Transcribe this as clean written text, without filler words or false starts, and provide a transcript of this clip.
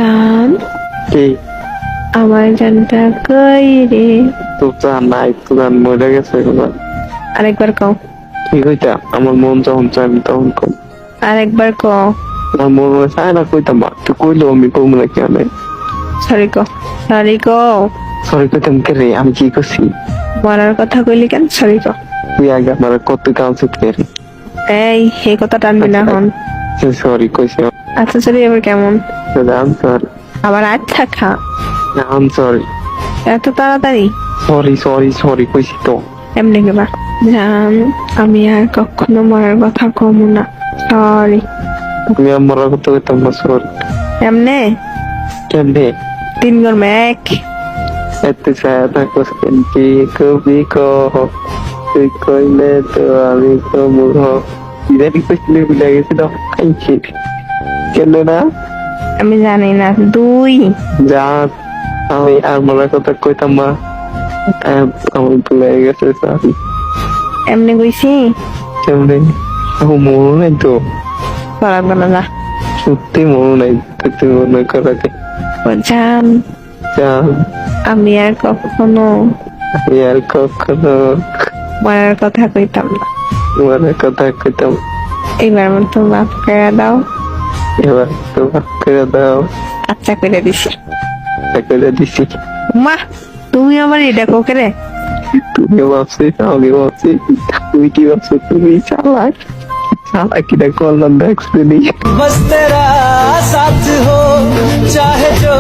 জান, কি আমার জানটা কই রে? তো জান নাই, তো জান মরে গেছে এবার। আরেকবার কও, কি কইতা? আমার মন যখন চাই আমি তখন কম। আরেকবার কও। আমার মন মনে চায় না কইতাম, মা তুই কইলো আমি কম না কেন? সরি কও, সরি কও। সরি কইতাম কে রে? আমি কি করছি? মরার কথা কইলি কেন? সরি কও। তুই আগে আমার কত কাউন্সিল কে রে? এই কথা টানবি না হন। সরি কইছি। আচ্ছা সরি, এবার কেমন? আম সরি, আবার আচ্ছা খা। আম সরি, এত তাড়াতাড়ি? সরি সরি সরি কইছি তো। এমনি গেবা জান, আমি আর কখনো মরার কথা কমু না। সরি। আমি আমার কত কইতাম না, সরি। এমনে কেমনে? 3 গরমে 1। এত ছায়া থাকো কি কবি কহ, তুই কইলে তো আমি কমুহ। ইদানি কইছিলে ভুলে গেছি তো। খাইছি কেন না? আমি জানি না। 2। যা, আমি আর মরার কথা কইতাম না। আমার ভুলে গেছে, সরি। এমনি কইছি। কেমনে? আমার মনে নাই তো, করাবো না যা। সত্যি মনে নাই। তুই মনে করাতে জান, যা, আমি আর কখনো আমি আর কখনো মরার কথা কইতাম না। মরার কথা কইতাম। এবার মতো মাফ করে দাও। এবার তো ভাগ করে দাও। আচ্ছা করে দিছি। করে দিছি। মা, তুমি আমার এটা কোকে রে? তুমি ভাবছি, আমি ভাবছি, তুমি কি ভাবছো? তুমি চালাক, চালাক কিনা করলাম দেখছি। बस तेरा साथ हो चाहे जो